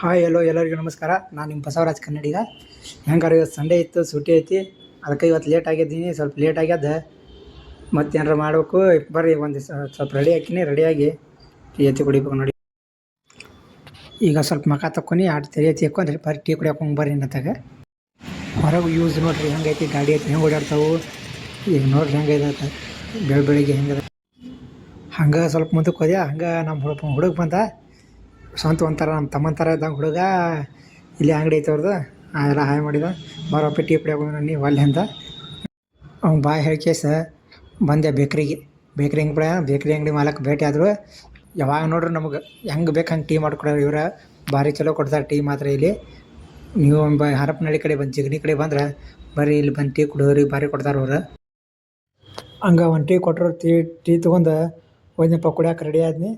Hi ಎಲ್ಲೋ ಎಲ್ಲರಿಗೂ ನಮಸ್ಕಾರ. ನಾನು ನಿಮ್ಮ ಬಸವರಾಜ್ ಕನ್ನಡಿಗ. ಹೆಂಗಾರ ಇವತ್ತು ಸಂಡೇ ಇತ್ತು, ಸೂಟಿ ಐತಿ, ಅದಕ್ಕೆ ಇವತ್ತು ಲೇಟ್ ಆಗಿದ್ದೀನಿ. ಸ್ವಲ್ಪ ಲೇಟ್ ಆಗ್ಯದ, ಮತ್ತೇನಾರ ಮಾಡಬೇಕು. ಬರ್ರಿ ಒಂದು ಸ್ವಲ್ಪ ರೆಡಿ ಹಾಕಿನಿ, ರೆಡಿಯಾಗಿ ಟೀ ಎತ್ತಿ ಕುಡಿಬೇಕು ನೋಡಿ. ಈಗ ಸ್ವಲ್ಪ ಮಖ ತಕ್ಕೊನಿ, ತೆರೆ ಎತ್ತಿ ಹಾಕೊಂಡ್ರಿ ಬರ್ರಿ ಟೀ ಕುಡಿಯೋಕೆ ಹೋಗಿ ಬರ್ರಿ ನತ್ತಾಗ. ಹೊರಗೆ ಯೂಸ್ ನೋಡ್ರಿ ಹೆಂಗೈತಿ, ಗಾಡಿ ಐತಿ ಹೆಂಗೆ ಓಡಾಡ್ತಾವು. ಈಗ ನೋಡ್ರಿ ಹೆಂಗೈತೆ ಬೆಳಿಗ್ಗೆ ಹೆಂಗದ. ಹಂಗೆ ಸ್ವಲ್ಪ ಮುಂದಕ್ಕೆ ಹೋದ್ಯಾ, ಹಂಗೆ ನಮ್ಮ ಹುಡುಗ ಬಂದ. ಸ್ವಂತ ಒಂಥರ ನಮ್ಮ ತಮ್ಮನ ಥರ ಇದ್ದಂಗೆ ಹುಡುಗ. ಇಲ್ಲಿ ಅಂಗಡಿ ಐತೆ ಅವ್ರದ್ದು, ಎಲ್ಲ ಹಾಯ್ ಮಾಡಿದ. ಬರೋಪ್ಪ ಟೀ ಕುಡಿಯೋಕೆ ನೀ ಒಲ್ಲೆ ಅಂತ ಅವ್ನು ಬಾಯ್ ಹೇಳ್ಕೇಸ ಬಂದೆ ಬೇಕ್ರಿಗೆ. ಬೇಕ್ರಿ ಅಂಗಡಿ ಮಾಲಕ್ಕೆ ಭೇಟಿ ಆದರು. ಯಾವಾಗ ನೋಡ್ರಿ ನಮಗೆ ಹೆಂಗೆ ಬೇಕು ಹಂಗೆ ಟೀ ಮಾಡ್ಕೊಡೋರು ಇವ್ರು. ಭಾರಿ ಚಲೋ ಕೊಡ್ತಾರೆ ಟೀ ಮಾತ್ರ ಇಲ್ಲಿ. ನೀವು ಹರಪನಹಳ್ಳಿ ಕಡೆ ಬಂದು ಜಿಗಣಿ ಕಡೆ ಬಂದ್ರೆ ಬರ್ರಿ ಇಲ್ಲಿ ಬಂದು ಟೀ ಕುಡಿಯೋರಿ, ಭಾರಿ ಕೊಡ್ತಾರೆ ಅವ್ರು. ಹಂಗೆ ಒಂದು ಟೀ ಕೊಟ್ಟರು. ಟೀ ತೊಗೊಂಡು ಒಂದಪ್ಪ ಕುಡಿಯೋಕೆ ರೆಡಿ ಆದ್ನಿ.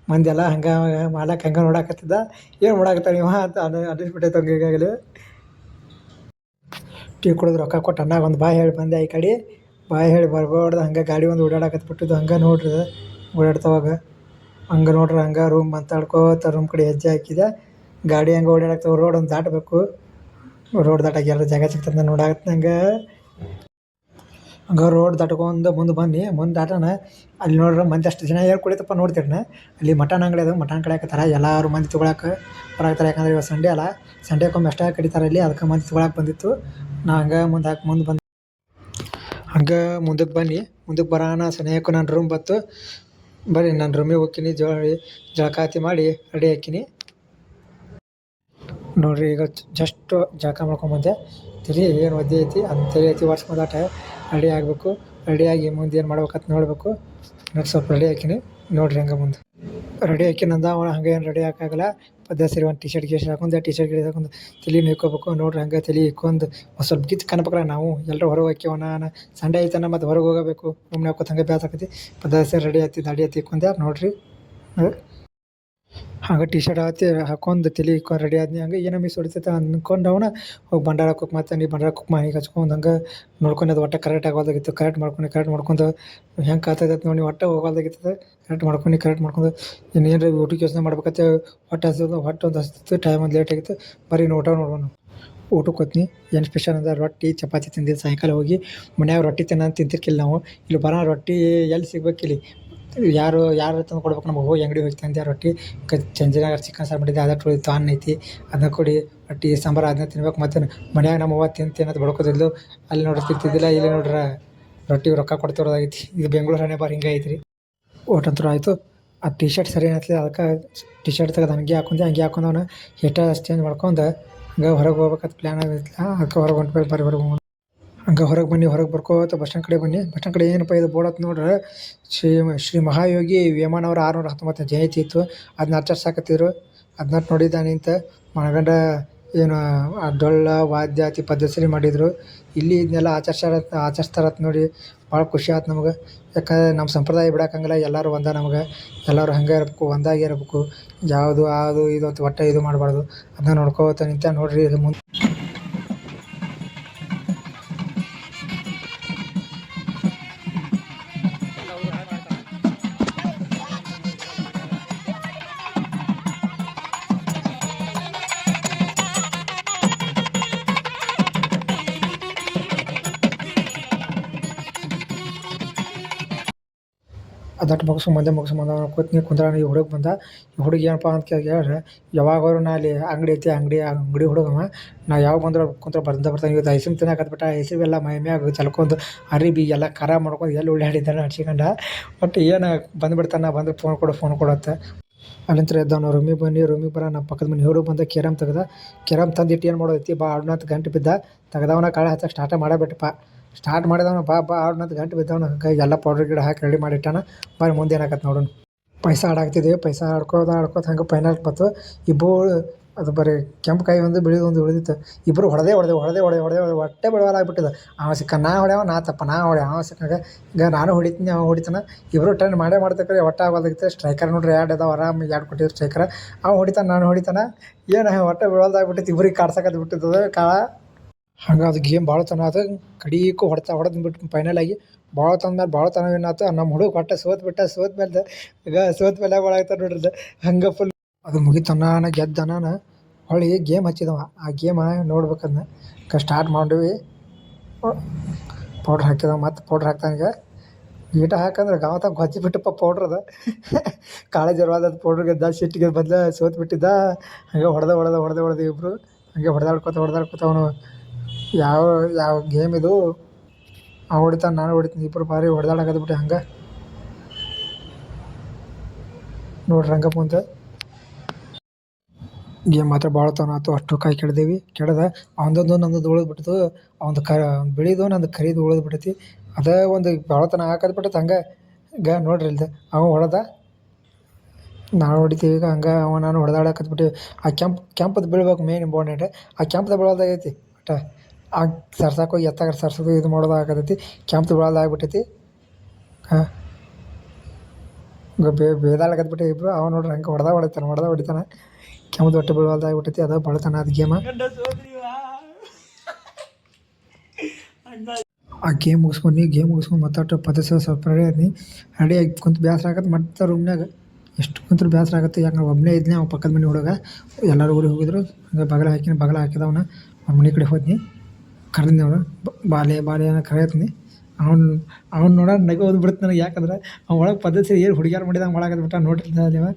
ಮಂದೆಲ್ಲ ಹಂಗೆ ಮಾಲಕ್ಕೆ ಹಂಗೆ ನೋಡಾಕತ್ತಿದ್ದ. ಏನು ನೋಡಾಕತ್ತಾನ ಇವ ಅಂತ ಅನ್ನಿಸ್ಬಿಟ್ಟೈತೆ ಹಂಗೆ. ಈಗಾಗಲೇ ಟೀ ಕುಡಿದು ರೊಕ್ಕ ಕೊಟ್ಟು ಅನ್ನಾಗ ಒಂದು ಬಾಯ್ ಹೇಳಿ ಬಂದೆ. ಈ ಕಡೆ ಬಾಯ್ ಹೇಳಿ ಬರ್ಬಾರ್ದು. ಹಂಗೆ ಗಾಡಿ ಒಂದು ಓಡಾಡಕತ್ಬಿಟ್ಟಿದ್ದು. ಹಂಗೆ ನೋಡ್ರಿ ಓಡಾಡ್ತವಾಗ ಹಂಗೆ ನೋಡ್ರಿ ಹಂಗೆ ರೂಮ್ ಮಾತಾಡ್ಕೋತ ರೂಮ್ ಕಡೆ ಹೆಜ್ಜೆ ಹಾಕಿದೆ. ಗಾಡಿ ಹಂಗೆ ಓಡಾಡಕ್ತಾವ. ರೋಡ್ ಒಂದು ದಾಟಬೇಕು. ರೋಡ್ ದಾಟಾಗಿ ಎಲ್ಲ ಜಾಗ ಸಿಗ್ತದೆ ನೋಡಾಕತ್ತ. ಹಂಗೆ ರೋಡ್ ದಾಟ್ಕೊಂಡು ಮುಂದೆ ಮುಂದೆ ದಾಟೋಣ. ಅಲ್ಲಿ ನೋಡ್ರೆ ಮಂದಿ ಅಷ್ಟು ಜನ ಏನು ಕುಡಿತಪ್ಪ ನೋಡ್ತೀರಣ್ಣ. ಅಲ್ಲಿ ಮಟನ್ ಅಂಗಡಿ ಅದು, ಮಟನ್ ಕಡಿಯಾಕತ್ತಾರ. ಎಲ್ಲರೂ ಮಂದಿ ತೊಗೊಳಕ್ಕೆ ಬರಾಕತ್ತಾರೆ. ಯಾಕಂದ್ರೆ ಇವಾಗ ಸಂಡೇ ಅಲ್ಲ, ಸಂಡೇಕೊಮ್ಮೆ ಅಷ್ಟೇ ಕಡಿತಾರೆ ಇಲ್ಲಿ. ಅದಕ್ಕೆ ಮಂದಿ ತೊಗೊಳಕ್ಕೆ ಬಂದಿತ್ತು. ನಾ ಹಂಗೆ ಮುಂದೆ ಬಂದು ಹಂಗೆ ಮುಂದಕ್ಕೆ ಮುಂದಕ್ಕೆ ಬರೋಣ ಸನೇಹಕ್ಕೂ ನನ್ನ ರೂಮ್ ಬತ್ತು. ಬರ್ರಿ ನಾನು ರೂಮಿಗೆ ಹೋಗ್ತೀನಿ. ಜಳಕಾತಿ ಮಾಡಿ ರೆಡಿ ಹಾಕಿನಿ ನೋಡ್ರಿ. ಈಗ ಜಸ್ಟ್ ಜಳಕ ಮಾಡ್ಕೊಂಬಂದೆ. ತಿರಿ ಏನು ಒದ್ದೆ ಐತಿ ಅದನ್ನ ತಲೆ ಐತಿ ಒರೆಸ್ಕೊಂಡಾಟ ರೆಡಿ ಆಗಬೇಕು. ರೆಡಿಯಾಗಿ ಮುಂದೆ ಏನು ಮಾಡ್ಬೇಕಂತ ನೋಡಬೇಕು. ನೋಡಿ ಸ್ವಲ್ಪ ರೆಡಿ ಹಾಕಿನಿ ನೋಡ್ರಿ. ಹಂಗೆ ಮುಂದೆ ರೆಡಿ ಹಾಕಿ ನಂದ ಹಂಗೆ ಏನು ರೆಡಿ ಹಾಕಾಗಲ್ಲ. ಸರಿ ಒಂದು ಟಿ ಶರ್ಟ್ ಹಾಕೊಂಡು ಗಿಡ ಹಾಕೊಂಡು ತಲೆ ಇಕ್ಕೋಬೇಕು ನೋಡ್ರಿ. ಹಂಗೆ ತಲೆ ಇಕ್ಕೊಂಡು ಸ್ವಲ್ಪ ಗಿತ್ತು ಕನ್ಬೇಕಲ್ಲ. ನಾವು ಎಲ್ಲರೂ ಹೊರಗೆ ಹೋಗ್ಯವನ ಸಂಡೇ ಐತನ ಮತ್ತು ಹೊರಗೆ ಹೋಗಬೇಕು. ರೂಮ್ನ ಹಾಕೋದು ಹಂಗೆ ಬೇಸಾಕತಿ. ಸರಿ ರೆಡಿ ಆಯ್ತು, ದಾಡಿ ಹತ್ತಿ ಇಕ್ಕೊಂಡೆ ನೋಡ್ರಿ. ಹಂಗೆ ಟಿ ಶರ್ಟ್ ಹಾಕೊಂಡು ತಲೆ ಇಕ್ಕೊಂಡು ರೆಡಿ ಆದ್ನಿ. ಹಂಗೆ ಏನೋ ಮಿಸ್ ಹೊಡಿತೈತೆ ಅಂದ್ಕೊಂಡು ಅವನ ಹೋಗಿ ಬಂಡಾರ ಹಾಕೋಕೆ ಮತ್ತೆ ನೀ ಬಂಡಾರ ಹಾಕೋಕೆ ಮನೆಗೆ ಹಚ್ಕೊಂಡು ಹಂಗೆ ನೋಡ್ಕೊಂಡು ಅದು ಒಟ್ಟು ಕರೆಕ್ಟ್ ಆಗೋದಾಗಿತ್ತು. ಕರೆಕ್ಟ್ ಮಾಡ್ಕೊಂಡು ಹೆಂಗೆ ಕಾತೈತೆ ನೋಡಿ. ಒಟ್ಟು ಹೋಗೋದಾಗಿತ್ತು. ಕರೆಕ್ಟ್ ಮಾಡ್ಕೊಂಡು ಇನ್ನೇನು ಊಟಕ್ಕೆ ಯೋಚನೆ ಮಾಡ್ಬೇಕತ್ತೆ. ಹೊಟ್ಟೆ ಒಂದು ಹಸ್ತಿತ್ತು. ಟೈಮ್ ಒಂದು ಲೇಟ್ ಆಗಿತ್ತು. ಬರೀ ಊಟ ನೋಡೋಣ. ಊಟಕ್ಕೆ ಹೋಗ್ತೀನಿ. ಏನು ಸ್ಪೆಷಲ್ ಅಂದ್ರೆ ರೊಟ್ಟಿ ಚಪಾತಿ ತಿಂದಿದ್ದು. ಸಾಯಂಕಾಲ ಹೋಗಿ ಮನ್ಯಾಗ ರೊಟ್ಟಿ ತಿಂತಿರ್ಕಿಲ್ಲ ನಾವು. ಇಲ್ಲಿ ಬರೋ ರೊಟ್ಟಿ ಎಲ್ಲಿ ಸಿಗ್ಬೇಕಿಲ್ಲಿ. ಯಾರು ತಂದು ಕೊಡ್ಬೇಕು ನಮಗೆ. ಹೋಗಿ ಅಂಗಡಿ ಹೋಗಿ ತಂದೆ ರೊಟ್ಟಿ. ಚಂಜನಾಗ ಚಿಕನ್ ಸಾರು ಮಾಡಿದ್ದೆ, ಅದಕ್ಕೆ ಉಳಿತು. ಅನ್ನ ಐತಿ ಅದನ್ನ ಕೊಡಿ. ರೊಟ್ಟಿ ಸಾಂಬಾರು ಅದನ್ನ ತಿನ್ಬೇಕು. ಮತ್ತು ಮನ್ಯಾಗ ನಮ್ಮ ಅವ್ವ ತಿನ್ನೋದು ಬಡ್ಕೋದಿದ್ಲು. ಅಲ್ಲಿ ನೋಡ್ರಿ ತಿಂತಿದ್ದಿಲ್ಲ. ಇಲ್ಲಿ ನೋಡ್ರೆ ರೊಟ್ಟಿಗೆ ರೊಕ್ಕ ಕೊಡ್ತಿರೋದಾಗೈತಿ. ಇದು ಬೆಂಗಳೂರು ಹಣೆ ಬಾರ್ ಹಿಂಗೆ ಐತ್ರಿ. ಊಟಂತೂ ಆಯಿತು. ಆ ಟಿ ಶರ್ಟ್ ಸರಿ ಅನ್ನತ್ಲಿ. ಅದಕ್ಕೆ ಟಿ ಶರ್ಟ್ ತೆಗೆದು ಹಂಗೆ ಹಾಕೊಂಡವನು ಹೆಟ ಚೇಂಜ್ ಮಾಡ್ಕೊಂಡು ಹಂಗೆ ಹೊರಗೆ ಹೋಗ್ಬೇಕಂತ ಪ್ಲ್ಯಾನ್ ಆಗಿತ್ತು. ಅದಕ್ಕೆ ಹೊರಗೆ ಹೊಂಟ್ಬೇಕು. ಹೊರಗೆ ಹಂಗೆ ಹೊರಗೆ ಬರ್ಕೋತ ಬಸ್ ಸ್ಟ್ಯಾಂಡ್ ಕಡೆ ಬನ್ನಿ. ಬಸ್ ಸ್ಟ್ಯಾಂಡ್ ಕಡೆ ಏನಪ್ಪ ಇದು ಬೋರ್ಡ್ ನೋಡ್ರೆ ಶ್ರೀ ಮಹಾಯೋಗಿ ವೇಮನ ಅವರ 619 ಜಯಂತಿ ಇತ್ತು. ಅದನ್ನ ಆಚರಿಸಾಕತ್ತಿದ್ರು. ಅದನ್ನ ನೋಡಿದ್ದ ನಿಂತ ಮನಗಂಡ ಏನು ಆ ಡೊಳ್ಳ ವಾದ್ಯಾತಿ ಪದ್ಧತಿ ಮಾಡಿದರು. ಇಲ್ಲಿ ಇದನ್ನೆಲ್ಲ ಆಚರಿಸ್ತಾರತ್ ನೋಡಿ. ಭಾಳ ಖುಷಿ ಆಯ್ತು ನಮಗೆ. ಯಾಕಂದ್ರೆ ನಮ್ಮ ಸಂಪ್ರದಾಯ ಬಿಡೋಕ್ಕಂಗಿಲ್ಲ. ಎಲ್ಲರೂ ಒಂದೇ ನಮಗೆ. ಎಲ್ಲರೂ ಹಂಗೆ ಇರಬೇಕು, ಒಂದಾಗಿ ಇರಬೇಕು. ಯಾವುದು ಇದು ಅಂತ ಒಟ್ಟು ಇದು ಮಾಡಬಾರ್ದು. ಅದನ್ನ ನೋಡ್ಕೋತ ನಿಂತ ನೋಡ್ರಿ. ಇದು ಮುಂದೆ ಅದಟ್ಟು ಮುಗಿಸ್ಕೊಂಬಂದೆ ಕೂತ್ನಿ ಕುಂದ್ರ. ಈ ಹುಡುಗ ಬಂದ. ಈ ಹುಡುಗ ಏನಪ್ಪ ಅಂತ ಕೇಳಿದ್ರೆ ಯಾವಾಗಾದ್ರು ನಾ ಅಲ್ಲಿ ಅಂಗಡಿ ಐತಿ ಅಂಗಡಿ ಹುಡುಗವ. ನಾ ಯಾವಾಗ ಕುಂತ್ರ ಬರ್ತಾನೆ. ಇವತ್ತು ಐಸಿಮ್ ತಿನ್ನಕತ್ಬಿಟ್ಟ. ಐಸಿಮೆಲ್ಲ ಮೈ ಮ್ಯಾಗ ಚಲ್ಕೊಂಡು ಅರಿಬಿ ಎಲ್ಲ ಖರಾಬ್ ಮಾಡ್ಕೊಂಡು ಎಲ್ಲಿ ಉಳ್ಳಾಡಿದ್ದಾನೆ ಹಚ್ಕೊಂಡ. ಒಟ್ಟು ಏನು ಬಂದುಬಿಡ್ತಾನೆ. ಬಂದು ಫೋನ್ ಕೊಡತ್ತೆ. ಅಲ್ಲಿಂದ ಎದ್ದವನು ರೂಮಿಗೆ ಬರೋ ನಮ್ಮ ಪಕ್ಕದ ಮನೆ ಹುಡುಗ ಬಂದ. ಕೇರಮ್ ತಂದಿಟ್ಟು ಏನು ಮಾಡೋದೈತಿ ಬಾ ಆಡ್ನಂತ ಗಂಟು ಬಿದ್ದ. ತೆಗ್ದವನ ಕಾಳೆ ಹಚ್ಚಕ್ಕೆ ಸ್ಟಾರ್ಟ್ ಮಾಡಿದವನು ಬಾ ಆಡ್ನಂತ ಗಂಟು ಬಿದ್ದವನು. ಎಲ್ಲ ಪೌಡ್ರ್ ಗಿಡ ಹಾಕಿ ರೆಡಿ ಮಾಡಿಟ್ಟಾನ. ಬಾರಿ ಮುಂದೆ ಏನಾಗತ್ತೆ ನೋಡೋಣ. ಪೈಸಾ ಆಡಾಕ್ತಿದ್ದೀವಿ. ಪೈಸಾ ಆಡ್ಕೋತ ಹಂಗೆ ಫೈನಲ್ ಬಂತು. ಇಬ್ಬರು ಅದು ಬರೀ ಕೆಂಪು ಕಾಯಿ ಒಂದು ಬಿಳಿ ಒಂದು ಉಳಿದಿತ್ತು. ಇಬ್ಬರು ಹೊಡೆದೇ ಹೊಟ್ಟೆ ಬಿಡವಾಲಾಗ್ಬಿಟ್ಟಿದೆ. ಅವ ಸಿಕ್ಕ ನಾ ಹೊಡೆ ಅವ ಸಿಕ್ಕಾಗ ಈಗ ನಾನು ಹೊಡಿತೀನಿ, ಅವ ಹೊಡಿತಾನೆ. ಇಬ್ಬರು ಟರ್ನ್ ಮಾಡ್ತಕ್ಕರೆ ಒಟ್ಟು ಆಗೋದಾಗಿತ್ತು. ಸ್ಟ್ರೈಕರ್ ನೋಡ್ರಿ 2 ಇದಾವೆ. ಆರಾಮ 2 ಕೊಟ್ಟಿದ್ರು ಸ್ಟ್ರೈಕರ್. ಅವ ಹೊಡಿತಾನೆ, ನಾನು ಹೊಡಿತಾನೆ. ಏನು ಹೊಟ್ಟೆ ಬಿಡೋದಾಗ್ಬಿಟ್ಟಿತ್ತು. ಇಬ್ಬರಿಗೆ ಕಾಡ್ಸಕತ್ತು ಬಿಟ್ಟಿದ್ದದು ಕಾಳ. ಹಂಗೆ ಅದು ಗೇಮ್ ಭಾಳ ತನ ಅದು. ಕಡೀಕು ಹೊಡೆದ್ಬಿಟ್ಟು ಫೈನಲ್ ಆಗಿ ಭಾಳ ತನ ಏನಾಯ್ತು. ನಮ್ಮ ಹುಡುಗ ಹೊಟ್ಟೆ ಸೋತ ಮೇಲೆ ಈಗ ಭಾಳ ಆಗ್ತಾರೆ ನೋಡ್ರಿ. ಹಂಗೆ ಫುಲ್ ಅದು ಮುಗಿತನ ಗೆದ್ದನ. ಹೊಳ್ಳಿ ಗೇಮ್ ಹಚ್ಚಿದವ. ಆ ಗೇಮ ನೋಡ್ಬೇಕದ್ನ ಸ್ಟಾರ್ಟ್ ಮಾಡಿವಿ. ಪೌಡ್ರ್ ಹಾಕಿದವ, ಮತ್ತು ಪೌಡ್ರ್ ಹಾಕ್ತಾನೆ. ಈಗ ಈಟ ಹಾಕಂದ್ರೆ ಗಾವತಾಗ ಗೊಜ್ಜಿ ಬಿಟ್ಟಪ್ಪ ಪೌಡ್ರದ. ಕಾಲೇಜ್ ಇರುವಾದ ಪೌಡ್ರಿಗೆ ಸಿಟ್ಟಿಗೆ ಬದಲ ಸೋತ್ ಬಿಟ್ಟಿದ್ದ. ಹಂಗೆ ಹೊಡೆದ ಇಬ್ಬರು ಹಂಗೆ ಹೊಡೆದಾಡ್ಕೊತ ಅವನು ಯಾವ ಯಾವ ಗೇಮ್ ಇದು. ಅವ ಹೊಡಿತಾನೆ, ನಾನು ಹೊಡಿತೀನಿ, ಇಬ್ಬರು ಭಾರಿ ಹೊಡೆದಾಡಕತ್ಬಿಟ್ಟು ಹಂಗೆ ನೋಡ್ರಿ ರಂಗಪ್ಪ ಅಂತ. ಗೇಮ್ ಮಾತ್ರ ಭಾಳ ಆಯ್ತು. ಅಷ್ಟು ಕಾಯಿ ಕೆಡದ ಅವನದೊಂದು ನಂದು ಉಳಿದ್ಬಿಟ್ಟಿತು. ಅವ್ನು ಬಿಳಿದು ನಂದು ಕರಿದು ಉಳಿದ್ಬಿಟ್ಟೈತಿ. ಅದೇ ಒಂದು ಭಾಳತನ ಹಾಕದ್ಬಿಟ್ಟೈತೆ ಹಂಗೆ. ಈಗ ನೋಡ್ರಿ ಇಲ್ದೆ ಅವ ಹೊಡೆದ, ನಾವು ಹೊಡಿತೀವಿ. ಈಗ ಹಂಗೆ ನಾನು ಹೊಡೆದಾಡಕತ್ಬಿಟ್ಟು ಆ ಕೆಂಪದು ಬೀಳ್ಬೇಕು ಮೇನ್ ಇಂಪಾರ್ಟೆಂಟ್. ಆ ಕೆಂಪದ ಬೀಳೋದಾಗೈತಿ ಬಟ್ ಆ ಸರ್ಸಾಕೋಗಿ ಎತ್ತಾಗ ಸರ್ಸೋದು ಇದು ಮಾಡೋದು ಆಗತೈತಿ. ಕೆಂಪದು ಬೀಳೋದಾಗ್ಬಿಟ್ಟೈತಿ. ಹಾಂ ಬೇದಾಳಕತ್ಬಿಟ್ಟು ಇಬ್ಬರು. ಅವ ನೋಡ್ರಿ ಹಂಗೆ ಹೊಡಿತಾನೆ. ಕೆಂಪದ ಒಟ್ಟು ಬೀಳೋದಾಗ್ಬಿಟ್ಟೈತಿ. ಅದು ಬಳತಾನ ಅದು ಗೇಮ. ಆ ಗೇಮ್ ಮುಗಿಸ್ಕೊಂಡು ಮತ್ತೆ ಪದಸ ಸ್ವಲ್ಪ ರೆಡಿ ಆಗಿ ಕುಂತು ಬೇಸರ ಆಗತ್ತೆ. ಮತ್ತೆ ರೂಮ್ನಾಗ ಎಷ್ಟು ಕುಂತ್ರು ಬೇಸರ ಆಗುತ್ತೆ. ಯಾಕಂದ್ರೆ ಒಬ್ಬನೇ ಇದ್ನೇ. ಅವ್ನು ಪಕ್ಕದ ಮನೆ ಹುಡುಗ ಎಲ್ಲರೂ ಊರಿಗೆ ಹೋಗಿದ್ರು. ಹಂಗೆ ಬಗಲ ಹಾಕಿದವನ ಅವ್ನ ಮನೆ ಕಡೆ ಹೋದ್ನಿ. ಕರೆದ್ನಿ ಅವನು ಬಾಲೆ ಅನ್ನೋ ಕರೆಯತ್ನಿ. ಅವ್ನು ನೋಡ ನಗು ಓದ್ಬಿಡುತ್ತೆ ನನಗೆ. ಯಾಕಂದ್ರೆ ಅವ್ನು ಒಳಗೆ ಪದ್ಧತಿ ಏನು ಹುಡುಗಿಯಾರು ಮಾಡಿದಂಗೆ ಒಳಗತ್ಬಿಟ್ಟ. ನೋಡ್ರಿ ನೀವು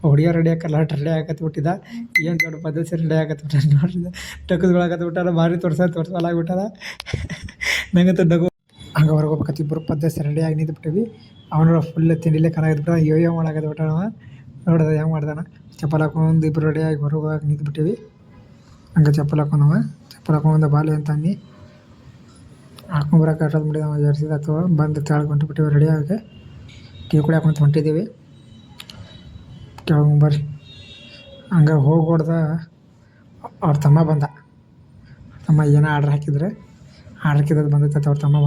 ಹುಡುಗಿಯಾರು ರೆಡಿ ರೆಡಿ ಆಗತ್ಬಿಟ್ಟಿದ್ದ. ಏನು ದೊಡ್ಡ ಪದ್ಧತಿ ರೆಡಿ ಆಗತ್ಬಿಟ್ಟ ನೋಡ್ರಿ. ಟಕ್ಕದ್ಗಳಾಗತ್ಬಿಟ್ಟಾರ ಭಾರಿ ತೋರ್ಸಲಾಗ್ಬಿಟ್ಟಾರ. ನಂಗಂತೂ ನಗು. ಹಂಗೆ ಹೊರಗೆ ಹೋಗ್ಬೇಕತ್ತು. ಇಬ್ಬರು ಪದ್ಧತಿ ರೆಡಿಯಾಗಿ ನಿಂತ್ಬಿಟ್ಟಿವಿ. ಅವನು ಫುಲ್ ತಿಂಡಿಲೇ ಕರಾಗತ್ಬಿಟ್ಟ. ಯೋ ಮಾಡಾಕತ್ಬಿಟ್ಟ. ನೋಡಿದ ಹೆಂಗೆ ಮಾಡ್ದಾನ. ಚಪ್ಪಲ್ ಹಾಕೊಂಡು ಇಬ್ಬರು ರೆಡಿಯಾಗಿ ಹೊರಗೆ ಹೋಗಕ್ಕೆ ನಿಂತ್ಬಿಟ್ಟಿವಿ. ಹಂಗೆ ಚಪ್ಪಲ್ ಹಾಕೊಂಡು ಬಾಲೆ ಅಂತ ಅನ್ನಿ ಹಾಕೊಂಬರಕ್ಕೆ ಬಿಟ್ಟಿದ್ದಾವ. ಜರ್ಸಿದ ಅಥವಾ ಬಂದು ತೆಳಗೆ ಹೊಂಟ್ಬಿಟ್ಟಿವಿ ರೆಡಿಯಾಗಿ. ಟೀ ಕುಡಿಯಾಕೊಂತ ಹೊಂಟಿದ್ದೀವಿ. ಕೆಳಗೆ ಬರ್ರಿ. ಹಂಗೆ ಹೊಡ್ದ ಅವ್ರ ತಮ್ಮ ಬಂದ. ಏನೋ ಆರ್ಡ್ರ್ ಹಾಕಿದ್ರೆ ಬಂದೈತೆ. ಅವ್ರ ತಮ್ಮ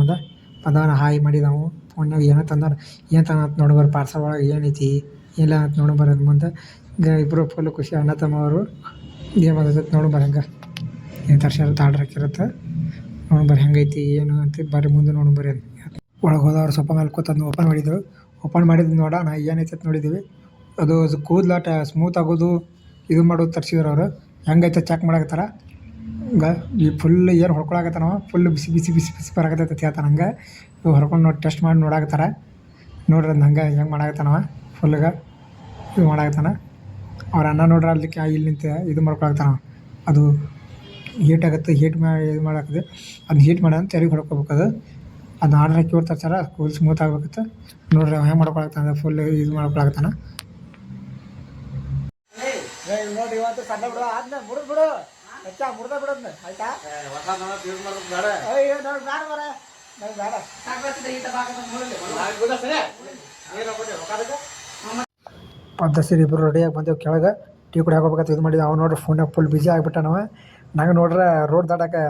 ಬಂದವನ ಹಾಯ್ ಮಾಡಿದವು. ಫೋನ್ನಾಗ ಏನೋ ತಂದಾನ. ಏನು ಅಂತ ನೋಡ್ಬಾರ ಪಾರ್ಸಲ್ ಒಳಗೆ ಏನೈತಿ ಇಲ್ಲ ಅಂತ ನೋಡ್ಬಾರ ಅದು ಮುಂದೆ. ಈಗ ಇಬ್ಬರು ಫುಲ್ ಖುಷಿ ಅಣ್ಣ ತಮ್ಮ ಅವರು. ಏನು ಬಂದೈತೆ ನೋಡ್ಬಾರ ಹಂಗೆ ಏನು ತರ್ಸಿರತ್ತೆ ಆರ್ಡ್ರ್ ಹಾಕಿರತ್ತೆ. ನೋಡ್ಬಾರಿ ಹೆಂಗೈತಿ ಏನು ಅಂತ ಬರ್ರಿ ಮುಂದೆ ನೋಡ್ಬಾರಿ ಅದು. ಒಳಗೆ ಹೋದವ್ರು ಸೊಪ್ಪ ಮೇಲೆ ಕೂತದ್ನ ಓಪನ್ ಮಾಡಿದ್ದು ನೋಡೋಣ ಏನೈತೆ ಅಂತ ನೋಡಿದ್ದೀವಿ. ಅದು ಕೂದಲಾಟ ಸ್ಮೂತ್ ಆಗೋದು ಇದು ಮಾಡೋದು ತರ್ಸಿದ್ರು ಅವರು. ಹೆಂಗೈತೆ ಚೆಕ್ ಮಾಡಕತ್ತಾರ. ಹಂಗೆ ಈ ಫುಲ್ ಏನು ಹೊಡ್ಕೊಳಕತ್ತಾನ. ಫುಲ್ ಬಿಸಿ ಬರಾಕತ್ತೈತೆ ಹೇಳ್ತಾನೆ. ಹಂಗೆ ಹೊರ್ಕೊಂಡು ನೋಡಿ ಟೆಸ್ಟ್ ಮಾಡಿ ನೋಡಾಕತ್ತಾರ. ನೋಡ್ರಿ ಅದು ಹಂಗೆ ಹೆಂಗೆ ಮಾಡಾಕತ್ತಾನವ. ಫುಲ್ಗೆ ಇದು ಮಾಡಾಕತ್ತಾನ. ಅವ್ರ ಅಣ್ಣ ನೋಡ್ರಿ ಅಲ್ಲಿಕ್ಕೆ ಇಲ್ಲಿ ನಿಂತು ಇದು ಮಾಡ್ಕೊಳಕತ್ತಾನ. ಅದು ಹೀಟ್ ಆಗುತ್ತೆ. ಹೀಟ್ ಮಾಡಿ ಇದು ಮಾಡಾಕತ್ತೆ. ಅದನ್ನ ಹೀಟ್ ಮಾಡೋಣ ತೆರಿಗೆ ಹೊಡ್ಕೋಬೇಕು. ಅದನ್ನ ಆರ್ಡ್ರ್ ಹಾಕಿ ಇವ್ರು ತರ್ಸಾರ. Full smooth ಆಗ್ಬೇಕತ್ತೆ. ನೋಡ್ರಿ ಅವ ಹೆಂಗೆ ಮಾಡ್ಕೊಳಕತ್ತಾನ. ಫುಲ್ ಇದು ಮಾಡ್ಕೊಳಕತ್ತಾನ. ನೋಡ್ರಿ ಇವತ್ತು ಸಣ್ಣ ಬಿಡು ಆದ್ಮೇಲೆ ಮುರಿದ್ಬಿಡು. ಮುರ್ದ ಬಿಡೋದ್ನ ಆಯ್ತಾ. ಪದ್ಧತಿ ಇಬ್ಬರು ರೆಡಿಯಾಗಿ ಬಂದೇವು ಕೆಳಗೆ. ಟೀ ಕುಡಿ ಹಾಕೋಬೇಕಂತ ಇದು ಮಾಡಿದ. ಅವ್ನು ನೋಡ್ರಿ ಫೋನ್ನಾಗ ಫುಲ್ ಬಿಜಿ ಆಗಿಬಿಟ್ಟಾನವ. ನಂಗೆ ನೋಡ್ರೆ ರೋಡ್ ದಾಟಕ್ಕೆ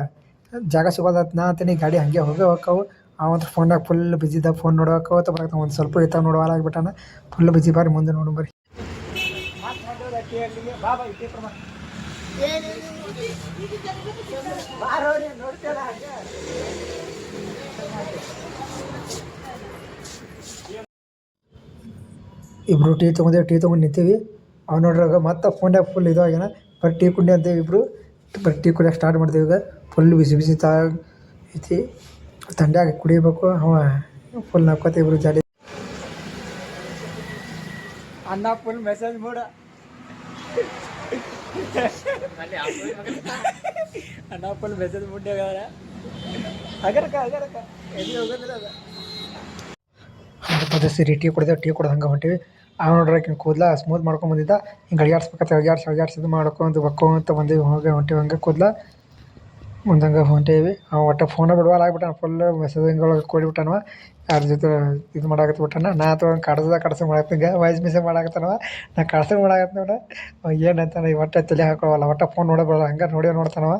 ಜಾಗ ಸಿಗೋದತ್ ನಾ ಅಂತೀನಿ. ಗಾಡಿ ಹಂಗೆ ಹೋಕ್ಕವು. ಅವಂತ ಫೋನ್ನಾಗ ಫುಲ್ ಬಿಜಿ ಇದ್ದ. ಫೋನ್ ನೋಡೋಕೆ ಬರ್ತಾನೆ. ಒಂದು ಸ್ವಲ್ಪ ಇತ್ತ ನೋಡುವ ಆಗಿಬಿಟ್ಟಾನ. Full busy. ಬಾರಿ ಮುಂದೆ ನೋಡು ಬರ್ರಿ. ಇಬ್ರು ಟೀ ತೊಗೊಂಡು ನಿಂತೀವಿ. ಅವ್ನು ನೋಡ್ರಾಗ ಮತ್ತೆ ಫೋನ್ಯಾಗ ಫುಲ್ ಇದು ಆಗ್ಯಾನ. ಬರೀ ಟೀ ಕುಡಿ ಅಂತೇವಿ ಇಬ್ಬರು. ಬರೀ ಟೀ ಕುಡಿಯೋಕೆ ಸ್ಟಾರ್ಟ್ ಮಾಡ್ತೀವಿ. ಈಗ ಫುಲ್ ಬಿಸಿ ಐತಿ. ತಂಡ್ಯಾಗ ಕುಡಿಬೇಕು. ಅವ ಫುಲ್ ನಕ್ಕೋತ ಇಬ್ರು ಜಾಲಿ. ಅಣ್ಣ ಫುಲ್ ಮೆಸೇಜ್ ಮೂಡ. ಅಣ್ಣ ಫುಲ್ ಮೆಸೇಜ್ ಮುಡ್ಡ ಅಗರಕ ಎಲ್ಲಿ ಹೋಗೋದಿಲ್ಲ ಅದು. ಪದ್ಧತಿ ಟೀ ಕುಡ್ದು ಹಂಗೆ ಹೊಂಟಿವಿ. ಅವ್ನು ನೋಡ್ರಿ ಕೂದಲ ಸ್ಮೂತ್ ಮಾಡ್ಕೊಂಡು ಬಂದಿದ್ದ. ಹಿಂಗೆ ಅಳಿಯಾಡ್ಸ್ಬೇಕಂತ ಅಳಿಯಾಡ್ಸಿದ್ದು ಮಾಡ್ಕೊಂತ ಬಂದೀವಿ. ಹೊಂಟಿವಿ ಹಂಗೆ ಕೂದಲ ಮುಂದಂಗೆ ಹೊಂಟೇವಿ. ಅವ ಒಟ್ಟು ಫೋನ ಬಿಡುವಲ್ಲ ಆಗ್ಬಿಟ್ಟಾನ. Full messaging ಕೊಡಿಬಿಟ್ಟಾನವ. ಯಾರ ಜೊತೆ ಇದು ಮಾಡಾಕತ್ಬಿಟ್ಟಾನ. ನಾ ಅಥವಾ ಕಡ್ಸ ಮಾಡಾಕತ್ತೀಗ ವಾಯ್ಸ್ ಮೆಸೇಜ್ ಮಾಡಾಕತ್ತಾನವ. ನಾ ಮಾಡಾಕತ್ತ ನೋಡ. ಏನಂತಾನೆ ಒಟ್ಟು ತಲೆ ಹಾಕೊಳ್ಳಲ್ಲ. ಒಟ್ಟು ಫೋನ್ ನೋಡಬಾರ್ದು. ಹಂಗೆ ನೋಡ್ತಾನವ.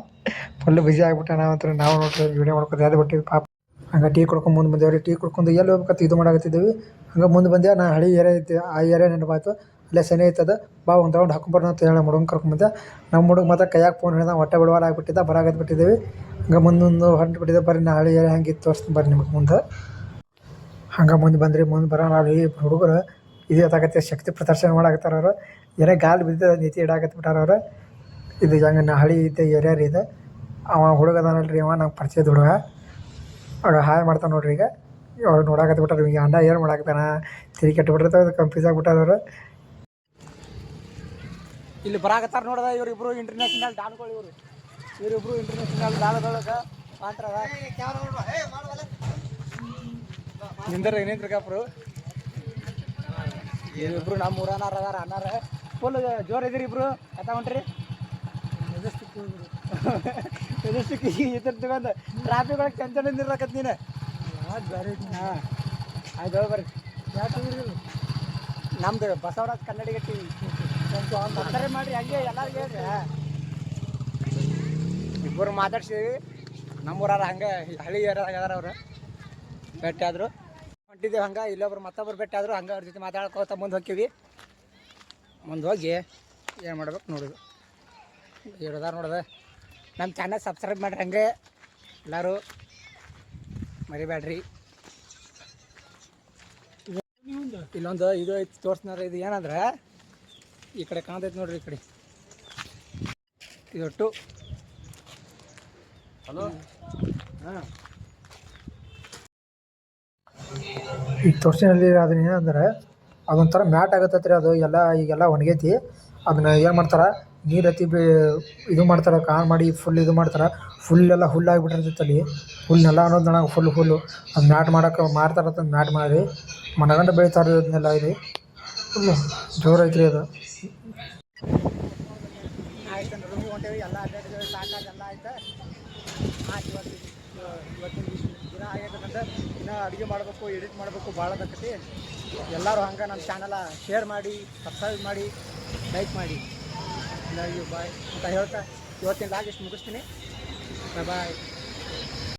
ಫುಲ್ ಬಿಸಿ ಆಗಿಬಿಟ್ಟಾನ. ಅಂತ ನಾವು ನೋಡ್ತೀವಿ ವೀಡಿಯೋ ಮಾಡ್ಕೊತೀವಿ. ಅದು ಬಿಟ್ಟಿವಿ ಪಾಪ. ಹಂಗೆ ಟೀ ಕುಡ್ಕೊಂಡು ಮುಂದೆ ಬಂದೇವ್ರಿ. ಟೀ ಕುಡ್ಕೊಂಡು ಎಲ್ಲಿ ಹೋಗ್ಬೇಕಂತ ಇದು ಮಾಡಾಕತ್ತಿದ್ದೀವಿ. ಹಂಗೆ ಮುಂದೆ ಬಂದೆ. ನಾ ಹಳಿ ಏರಿಯಾ ಐತಿ. ಆ ಏರಿಯಾ ನೆನಪಾಯ್ತು. ಅಲ್ಲೇ ಸನಿ ಐತದ. ಬಾ ಒಂದು ರೌಂಡ್ ಹಾಕೊಂಬರೋಣ ಅಂತ ಹೇಳಿ ಹುಡುಗನ ಕರ್ಕೊಂಬಂದೆ. ನಮ್ಮ ಹುಡುಗ ಮತ್ತೆ ಕೈಯಾಗ ಫೋನ್ ಹಿಡಿದ. ಹೊಟ್ಟೆ ಬಿಡುವಲ್ಲ ಆಗಿಬಿಟ್ಟಿದ್ದ. ಬರಾಕತ್ಬಿಟ್ಟಿದ್ದೀವಿ. ಹಂಗೆ ಮುಂದೊಂದು ಹೊಂಟ್ಬಿಟ್ಟಿದ್ದೆ. ಬರ್ರಿ ನಾ ಹಳಿ ಏರಿಯಾ ಹೆಂಗಿತ್ತು ತೋರಿಸ್ತೀನಿ ಬರ್ರಿ ನಿಮಗೆ ಮುಂದೆ. ಹಂಗೆ ಮುಂದೆ ಬಂದ್ರಿ. ಮುಂದೆ ಬರೋಣ ಅಲ್ಲಿ ಹುಡುಗರು ಇದು ಗೊತ್ತಾಗತ್ತೆ. ಶಕ್ತಿ ಪ್ರದರ್ಶನ ಮಾಡಾಕತ್ತಾರ ಅವರು. ಏನೇ ಗಾಲಿ ಬಿದ್ದ ನೀತಿ ಇಡಾಕತ್ಬಿಟ್ಟಾರ ಅವರು. ಇದು ಹೆಂಗೆ ನಹಳಿ ಐತೆ ಏರಿಯಾ ರೀ ಇದು. ಅವ ಹುಡುಗ ಅದಾನಲ್ರಿ, ಅವ ನಂಗೆ ಪರಿಚಯದ ಹುಡುಗ. ಅವ್ರು ಹಾಯ್ ಮಾಡ್ತಾನೆ ನೋಡ್ರಿ. ಈಗ ಅವ್ರು ನೋಡಾಕತ್ತಿ ಬಿಟ್ಟಾರ. ಈಗ ಅಣ್ಣ ಏನು ಮಾಡಾಕತ್ತಾನ ತಿಳಿ ಕೆಟ್ಟು ಬಿಟ್ಟಿರ್ತಾವೆ, ಕನ್ಫ್ಯೂಸ್ ಆಗಿಬಿಟ್ಟಾರ. ಇಲ್ಲಿ ಬರಾಕತ್ತಾರ ನೋಡದ. ಇವರಿಬ್ರು ಇಂಟರ್ನ್ಯಾಷನಲ್ ಡಾನ್ಗಳು. ಇವರಿಬ್ರು ಇಂಟರ್ನ್ಯಾಷನಲ್ ಡಾನ್ದೊಳಗೆ ಮಾತ್ರ ನಿಂದ್ರ ಏನೇನ್ರಿಗಪ್ರು. ಇವರಿಬ್ರು ನಮ್ಮ ಊರನಾರ ಅದಾರ, ಅನ್ನಾರ ಫುಲ್ ಜೋರು ಇದ್ರಿ ಇಬ್ರು. ಕಥ ಹೊಂಟ್ರಿ ಮೆಜೆಸ್ಟಿಕ್ ಇದ್ರ ತಗೊಂಡು ಟ್ರಾಫಿಕ್ ಒಳಗೆ ಟೆನ್ಷನ್ ನಿಂದಿರ್ಲಕತ್ ನೀನು. ಹಾಂ ಆಯ್ತು ಬರ್ರಿ. ನಮ್ದು ಬಸವರಾಜ್ ಕನ್ನಡಿಗ ಟಿವಿ ತೊಂದರೆ ಮಾಡಿರಿ. ಹಂಗೆ ಎಲ್ಲರಿಗೂ ಹೇಳ್ರಿ. ಇಬ್ಬರು ಮಾತಾಡ್ಸಿದ್ವಿ. ನಮ್ಮೂರಾರ ಹಂಗೆ ಹಳ್ಳಿ ಏರಿಯಾದಾರ ಅವರು ಭೇಟಿ ಆದರು. ಹೊಂಟಿದ್ದೇವೆ ಹಂಗೆ. ಇಲ್ಲೊಬ್ರು ಮತ್ತೊಬ್ರು ಭೇಟಿ ಆದರು. ಹಂಗೆ ಅವ್ರ ಜೊತೆ ಮಾತಾಡ್ಕೋತ ಮುಂದೆ ಹೋಗ್ತೀವಿ. ಮುಂದೆ ಹೋಗಿ ಏನು ಮಾಡ್ಬೇಕು ನೋಡೋದು. ಇರೋದಾರ ನೋಡೋದು. ನಮ್ಮ ಚಾನಲ್ ಸಬ್ಸ್ಕ್ರೈಬ್ ಮಾಡಿರಿ. ಹಂಗೆ ಎಲ್ಲರೂ ಮರಿಬೇಡ್ರಿ. ಇಲ್ಲೊಂದು ಇದು ಐತಿ ತೋರಿಸ್ನಾರ. ಇದು ಏನಂದ್ರೆ ಈ ಕಡೆ ಕಾಣ್ತೈತೆ ನೋಡ್ರಿ. ಈ ಕಡೆ ಇದೊಟ್ಟು ಹಲೋ. ಹಾಂ, ಈಗ ತೋರಿಸಿನಲ್ಲಿ ಅದನ್ನ ಏನಂದ್ರೆ ಅದೊಂಥರ ಮ್ಯಾಟ್ ಆಗತ್ತೈತೆ ರೀ. ಅದು ಎಲ್ಲ ಈಗೆಲ್ಲ ಒಣಗೈತಿ. ಅದನ್ನ ಏನು ಮಾಡ್ತಾರೆ, ನೀರು ಹತ್ತಿ ಇದು ಮಾಡ್ತಾರೆ, ಕಾನ್ ಮಾಡಿ ಫುಲ್ ಇದು ಮಾಡ್ತಾರೆ. ಫುಲ್ಲೆಲ್ಲ ಹುಲ್ಲಾಗಿಬಿಟ್ಟಿರ್ತೈತೆ ಅಲ್ಲಿ. ಹುಲ್ಲೆಲ್ಲ ಅನ್ನೋದು ನನಗೆ ಫುಲ್ಲು ಅದು ಮ್ಯಾಟ್ ಮಾಡೋಕೆ ಮಾರ್ತಾರತ್ತ. ಮ್ಯಾಟ್ ಮಾಡಿ ಮನಗಂಡು ಬೆಳಿತಾರೆ ಇದನ್ನೆಲ್ಲ. ಇಲ್ಲಿ ಫುಲ್ಲು ಜೋರು ಐತ್ರಿ ಅದು. ಆಯ್ತು ರೂಮಿಗೆ ಹೊಂಟೇವಿ. ಎಲ್ಲ ಅಡ್ಡಾಡಿದೇವೆ, ಸಾಕಾಗೆಲ್ಲ ಆಯ್ತು. ಆಯ್ತು ಇವತ್ತಿನ ದಿನ ಆಗೈತಂದ್ರೆ ಇನ್ನೂ ಅಡುಗೆ ಮಾಡಬೇಕು, ಎಡಿಟ್ ಮಾಡಬೇಕು, ಭಾಳ ಆಗತ್ತೈತಿ. ಎಲ್ಲರೂ ಹಂಗೆ ನಮ್ಮ ಚಾನಲ ಶೇರ್ ಮಾಡಿ, ಸಬ್ಸ್ಕ್ರೈಬ್ ಮಾಡಿ, ಲೈಕ್ ಮಾಡಿ. ಬಾಯ್ ಅಂತ ಹೇಳ್ತಾ ಇವತ್ತಿನ ಲಾಗ್ ಇಷ್ಟು ಮುಗಿಸ್ತೀನಿ. ಬಾಯ್.